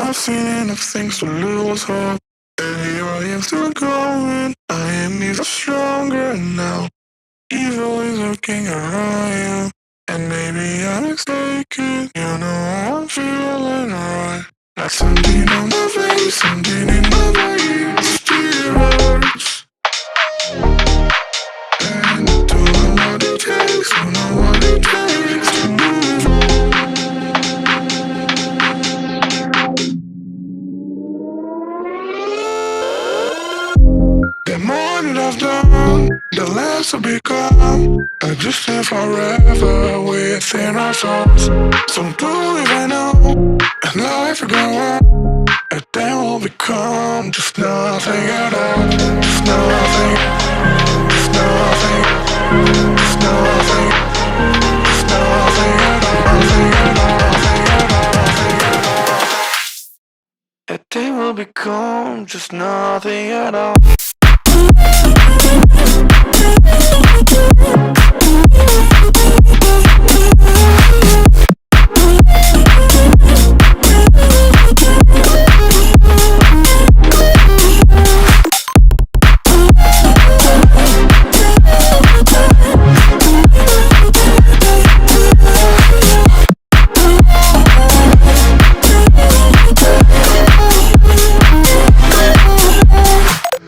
I've seen enough things to lose hope, and here I am still going. I am even stronger now. Evil is looking around you, and maybe I'm mistaken. You know I'm feeling right, like something on my face, something in my veins still hurts. And I don't know what it takes, don't know what it takes to move on. The more that I've done, the less I become. I just live forever within our souls. Some do even know, and life will go on, and then we'll become just nothing at all. Just nothing, just nothing, just nothing, just nothing at all. Nothing at all, nothing at all, nothing at all. And then we'll become just nothing at all.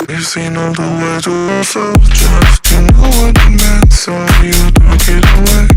You've seen all the way to yourself, just to know what it meant, so you took it away.